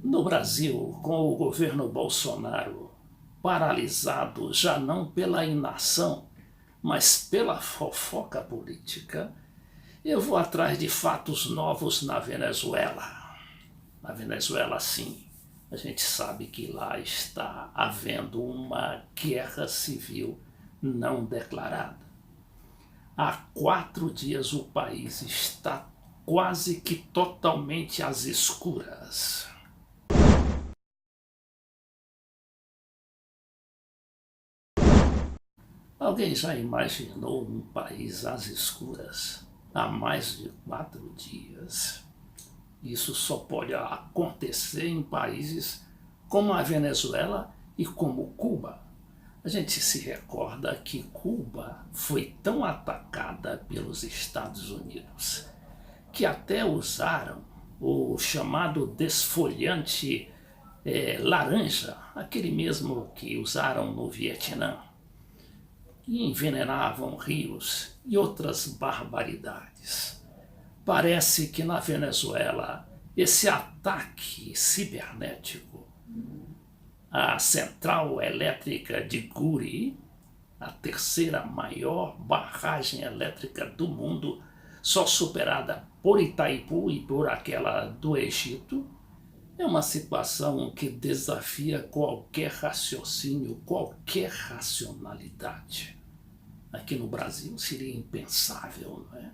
No Brasil, com o governo Bolsonaro paralisado já não pela inação, mas pela fofoca política, eu vou atrás de fatos novos na Venezuela. Na Venezuela, sim, a gente sabe que lá está havendo uma guerra civil não declarada. Há 4 dias o país está quase que totalmente às escuras. Alguém já imaginou um país às escuras há mais de 4 dias? Isso só pode acontecer em países como a Venezuela e como Cuba. A gente se recorda que Cuba foi tão atacada pelos Estados Unidos que até usaram o chamado desfolhante laranja, aquele mesmo que usaram no Vietnã, e envenenavam rios e outras barbaridades. Parece que na Venezuela esse ataque cibernético à central elétrica de Guri, a terceira maior barragem elétrica do mundo, só superada por Itaipu e por aquela do Egito, é uma situação que desafia qualquer raciocínio, qualquer racionalidade. Aqui no Brasil seria impensável, não é?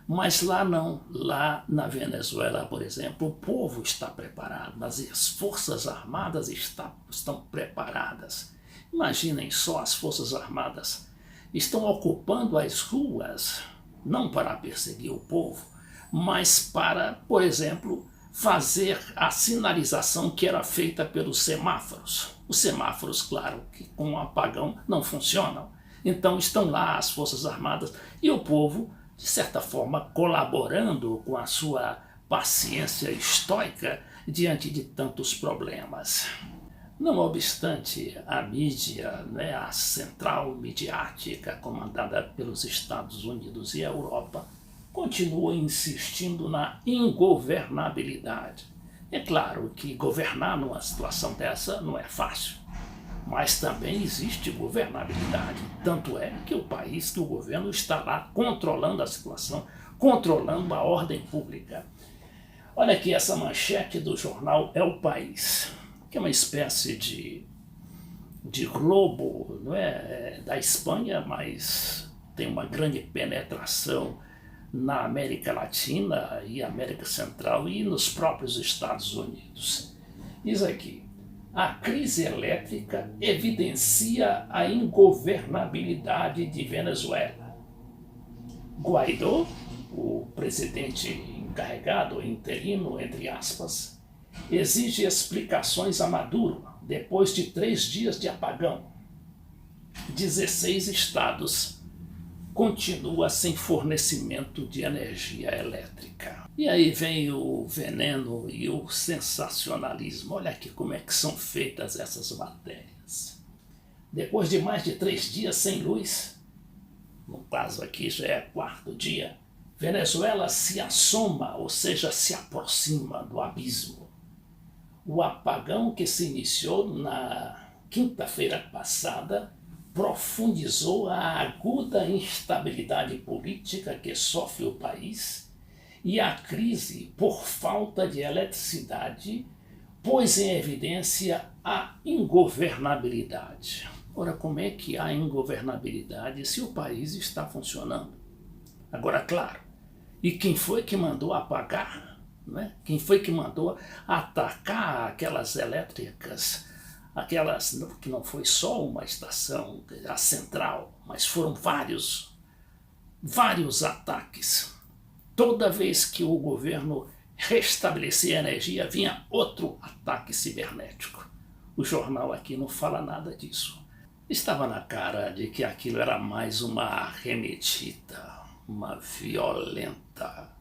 Mas lá não. Lá na Venezuela, por exemplo, o povo está preparado, mas as Forças Armadas estão preparadas. Imaginem só, as Forças Armadas estão ocupando as ruas, não para perseguir o povo, mas para, por exemplo, fazer a sinalização que era feita pelos semáforos. Os semáforos, claro, que com o apagão não funcionam. Então estão lá as Forças Armadas e o povo, de certa forma, colaborando com a sua paciência estoica diante de tantos problemas. Não obstante, a mídia, a central midiática comandada pelos Estados Unidos e a Europa, continua insistindo na ingovernabilidade. É claro que governar numa situação dessa não é fácil, mas também existe governabilidade. Tanto é que o governo está lá controlando a situação, controlando a ordem pública. Olha aqui essa manchete do jornal É o País, que é uma espécie de Globo, não é, da Espanha, mas tem uma grande penetração na América Latina e América Central e nos próprios Estados Unidos. Diz aqui: a crise elétrica evidencia a ingovernabilidade de Venezuela. Guaidó, o presidente encarregado, interino, entre aspas, exige explicações a Maduro depois de 3 dias de apagão. 16 estados continua sem fornecimento de energia elétrica. E aí vem o veneno e o sensacionalismo. Olha aqui como é que são feitas essas matérias. Depois de mais de 3 dias sem luz, no caso aqui já é 4º dia, Venezuela se assoma, ou seja, se aproxima do abismo. O apagão que se iniciou na quinta-feira passada profundizou a aguda instabilidade política que sofre o país e a crise por falta de eletricidade pôs em evidência a ingovernabilidade. Ora, como é que há ingovernabilidade se o país está funcionando? Agora, claro, e quem foi que mandou apagar? Não é? Quem foi que mandou atacar aquelas elétricas? Aquelas que não foi só uma estação, a central, mas foram vários ataques. Toda vez que o governo restabelecia a energia, vinha outro ataque cibernético. O jornal aqui não fala nada disso. Estava na cara de que aquilo era mais uma arremetida, uma violenta,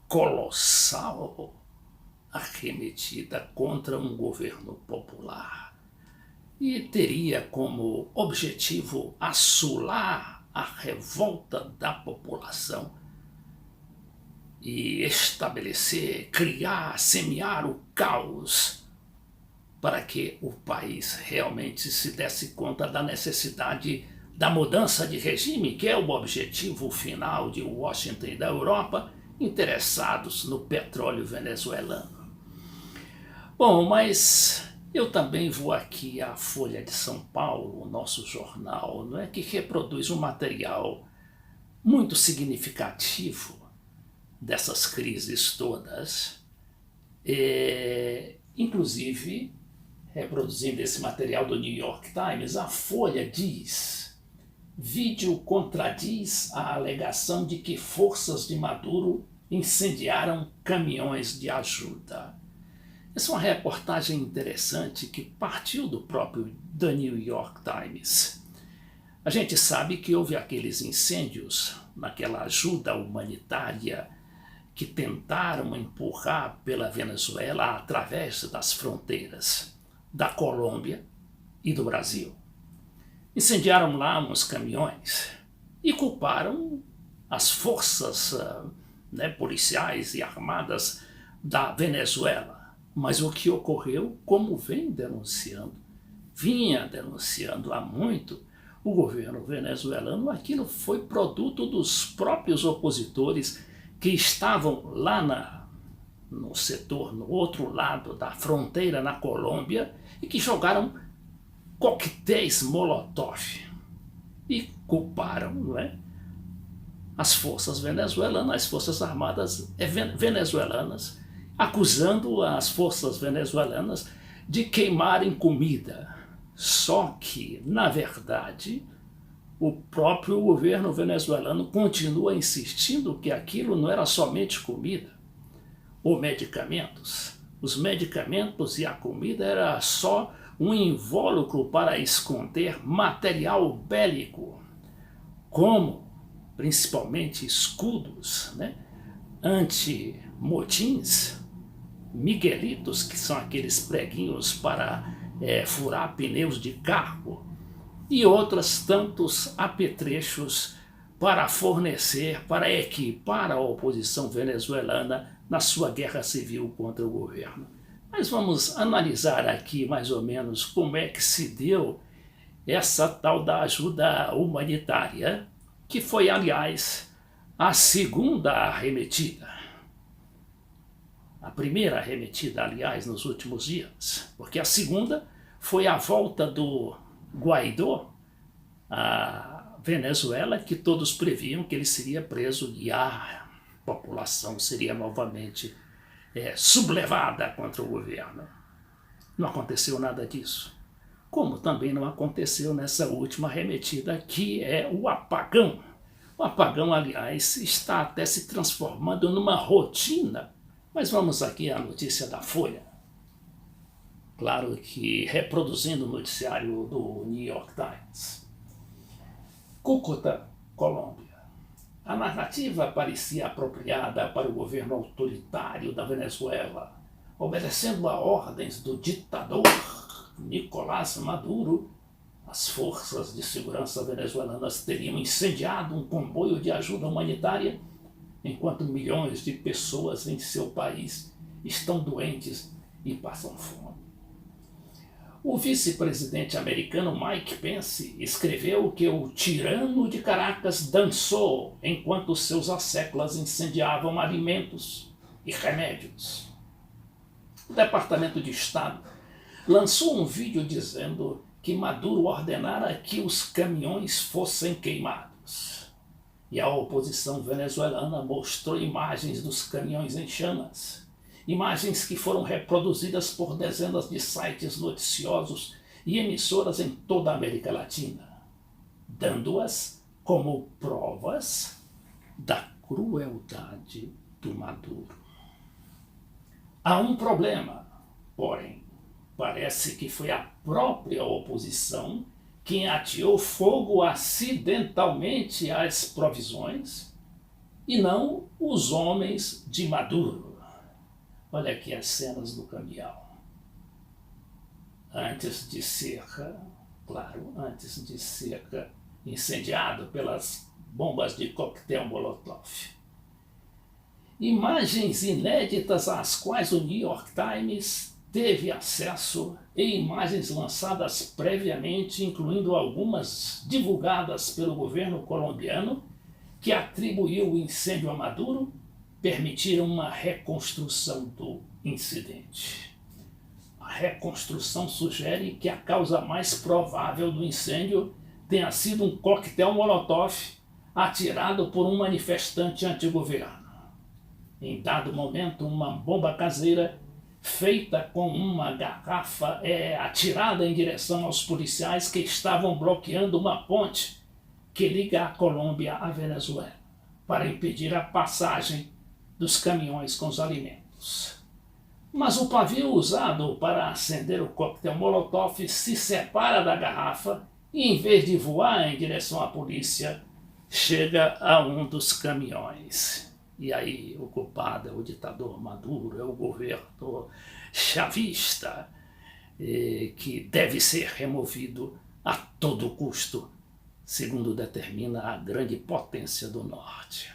colossal arremetida contra um governo popular e teria como objetivo assolar a revolta da população e estabelecer, criar, semear o caos para que o país realmente se desse conta da necessidade da mudança de regime, que é o objetivo final de Washington e da Europa, interessados no petróleo venezuelano. Bom, mas eu também vou aqui à Folha de São Paulo, o nosso jornal, não é, que reproduz um material muito significativo dessas crises todas, inclusive, reproduzindo esse material do New York Times, a Folha diz: vídeo contradiz a alegação de que forças de Maduro incendiaram caminhões de ajuda. Essa é uma reportagem interessante que partiu do próprio The New York Times. A gente sabe que houve aqueles incêndios naquela ajuda humanitária que tentaram empurrar pela Venezuela através das fronteiras da Colômbia e do Brasil. Incendiaram lá uns caminhões e culparam as forças policiais e armadas da Venezuela. Mas o que ocorreu, como vinha denunciando há muito o governo venezuelano, aquilo foi produto dos próprios opositores que estavam lá no setor, no outro lado da fronteira, na Colômbia, e que jogaram coquetéis Molotov e culparam, não é, as forças venezuelanas, as forças armadas venezuelanas, acusando as forças venezuelanas de queimarem comida. Só que, na verdade, o próprio governo venezuelano continua insistindo que aquilo não era somente comida ou medicamentos. Os medicamentos e a comida era só um invólucro para esconder material bélico, como principalmente escudos, anti-motins, miguelitos, que são aqueles preguinhos para furar pneus de carro, e outros tantos apetrechos para fornecer, para equipar a oposição venezuelana na sua guerra civil contra o governo. Mas vamos analisar aqui mais ou menos como é que se deu essa tal da ajuda humanitária, que foi, aliás, a segunda arremetida. A primeira arremetida, aliás, nos últimos dias, porque a segunda foi a volta do Guaidó à Venezuela, que todos previam que ele seria preso e a população seria novamente sublevada contra o governo. Não aconteceu nada disso. Como também não aconteceu nessa última arremetida, que é o apagão. O apagão, aliás, está até se transformando numa rotina. Mas vamos aqui à notícia da Folha. Claro que reproduzindo o noticiário do New York Times. Cúcuta, Colômbia. A narrativa parecia apropriada para o governo autoritário da Venezuela, obedecendo a ordens do ditador Nicolás Maduro. As forças de segurança venezuelanas teriam incendiado um comboio de ajuda humanitária, enquanto milhões de pessoas em seu país estão doentes e passam fome. O vice-presidente americano Mike Pence escreveu que o tirano de Caracas dançou enquanto seus asseclas incendiavam alimentos e remédios. O Departamento de Estado lançou um vídeo dizendo que Maduro ordenara que os caminhões fossem queimados. E a oposição venezuelana mostrou imagens dos caminhões em chamas. Imagens que foram reproduzidas por dezenas de sites noticiosos e emissoras em toda a América Latina, dando-as como provas da crueldade do Maduro. Há um problema, porém, parece que foi a própria oposição quem ateou fogo acidentalmente às provisões e não os homens de Maduro. Olha aqui as cenas do caminhão. Antes de ser incendiado pelas bombas de coquetel Molotov. Imagens inéditas às quais o New York Times teve acesso e imagens lançadas previamente, incluindo algumas divulgadas pelo governo colombiano, que atribuiu o incêndio a Maduro, permitiram uma reconstrução do incidente. A reconstrução sugere que a causa mais provável do incêndio tenha sido um coquetel Molotov atirado por um manifestante antigoverno. Em dado momento, uma bomba caseira feita com uma garrafa atirada em direção aos policiais que estavam bloqueando uma ponte que liga a Colômbia à Venezuela, para impedir a passagem dos caminhões com os alimentos. Mas o pavio usado para acender o coquetel Molotov se separa da garrafa e, em vez de voar em direção à polícia, chega a um dos caminhões. E aí o culpado é o ditador Maduro, é o governo chavista, que deve ser removido a todo custo, segundo determina a grande potência do norte.